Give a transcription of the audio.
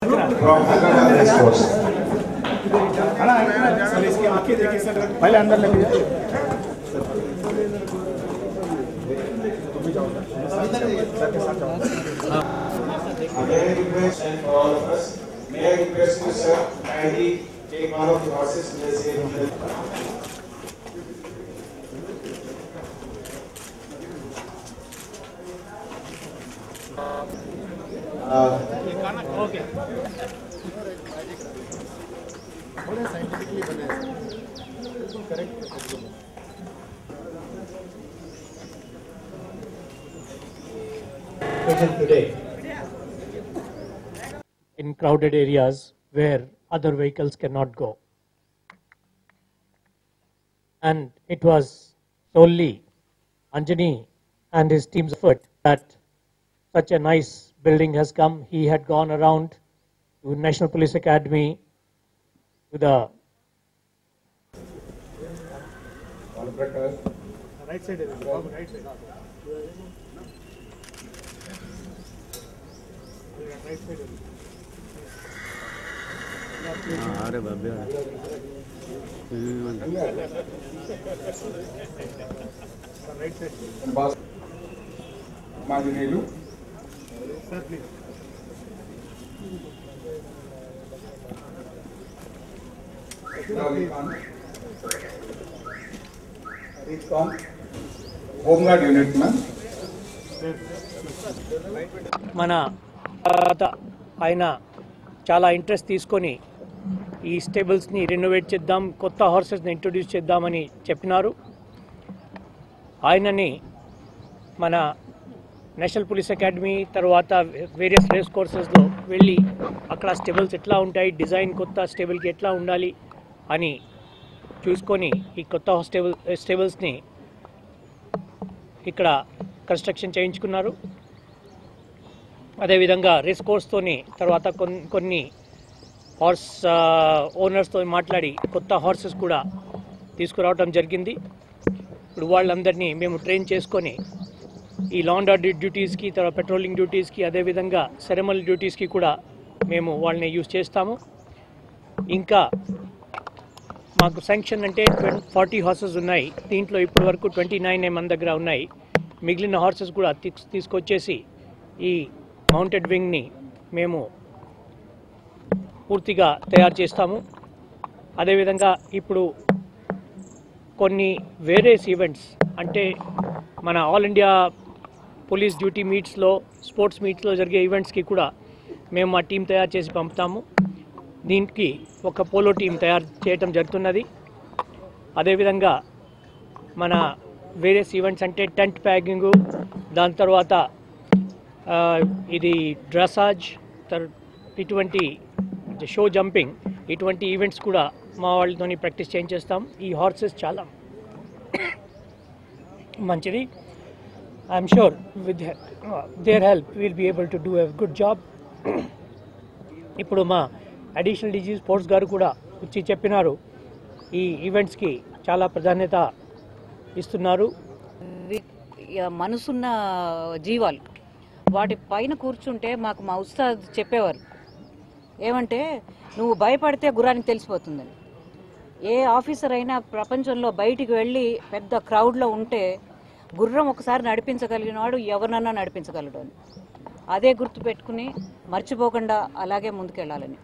from Hyderabad Race Course. पहले अंदर लगे May I request and for all of us, may I request you, sir, kindly take one of the horses to the same. Okay. Scientifically correct. Today in crowded areas where other vehicles cannot go, and it was solely Anjani and his team's effort that such a nice building has come. He had gone around to National Police Academy to the right side, right side. अरे बाबा Right side. Majinelu. Sir, please. Homeguard unit, man. మన ఆయన చాలా interest తీసుకొని ఈ స్టేబుల్స్ని renovate చేద్దాం, కొత్త హార్సెస్ని introduce చేద్దామని చెప్పినారు. ఆయనని మన నేషనల్ పోలీస్ అకాడమీ తర్వాత వేరియస్ రేస్ కోర్సెస్లో వెళ్ళి అక్కడ స్టేబుల్స్ ఎట్లా ఉంటాయి, డిజైన్ కొత్త స్టేబుల్కి ఎట్లా ఉండాలి అని చూసుకొని ఈ కొత్త స్టేబుల్స్ని ఇక్కడ కన్స్ట్రక్షన్ చేయించుకున్నారు. అదేవిధంగా రేస్ కోర్స్తోని తర్వాత కొన్ని హార్స్ ఓనర్స్తో మాట్లాడి కొత్త హార్సెస్ కూడా తీసుకురావడం జరిగింది. ఇప్పుడు వాళ్ళందరినీ మేము ట్రైన్ చేసుకొని ఈ లా అండ్ ఆర్డర్ డ్యూటీస్కి, తర్వాత పెట్రోలింగ్ డ్యూటీస్కి, అదేవిధంగా సెరమనల్ డ్యూటీస్కి కూడా మేము వాళ్ళని యూజ్ చేస్తాము. ఇంకా మాకు శాంక్షన్ అంటే 40 హార్సెస్ ఉన్నాయి. దీంట్లో ఇప్పటి వరకు 29 మన దగ్గర ఉన్నాయి. మిగిలిన హార్సెస్ కూడా తీసుకొచ్చేసి ఈ మౌంటెడ్ వింగ్ని మేము పూర్తిగా తయారు చేస్తాము. అదేవిధంగా ఇప్పుడు కొన్ని వేరియస్ ఈవెంట్స్ అంటే మన ఆల్ ఇండియా పోలీస్ డ్యూటీ మీట్స్లో, స్పోర్ట్స్ మీట్స్లో జరిగే ఈవెంట్స్కి కూడా మేము మా టీం తయారు చేసి పంపుతాము. దీనికి ఒక పోలో టీం తయారు చేయటం జరుగుతున్నది. అదేవిధంగా మన వేరియస్ ఈవెంట్స్ అంటే టెంట్ ప్యాకింగు, దాని తర్వాత ఇది డ్రెసాజ్, ఇటువంటి షో జంపింగ్, ఇటువంటి ఈవెంట్స్ కూడా మా వాళ్ళతోని ప్రాక్టీస్ చేయించేస్తాం. ఈ హార్సెస్ చాలా మంచిది. I'm sure with their help will be able to do a good job. ఇప్పుడు మా అడిషనల్ డీజీ స్పోర్ట్స్ గారు కూడా వచ్చి చెప్పినారు, ఈ ఈవెంట్స్కి చాలా ప్రాధాన్యత ఇస్తున్నారు. మనసున్న జీవాలు వాటి పైన కూర్చుంటే మాకు మా ఉస్తాద్ చెప్పేవారు ఏమంటే, నువ్వు భయపడితే గుర్రానికి తెలిసిపోతుందని. ఏ ఆఫీసర్ అయినా ప్రపంచంలో బయటికి వెళ్ళి పెద్ద క్రౌడ్లో ఉంటే గుర్రం ఒకసారి నడిపించగలిగిన వాడు ఎవరినన్నా నడిపించగలడు అని. అదే గుర్తు పెట్టుకుని మర్చిపోకుండా అలాగే ముందుకెళ్ళాలని.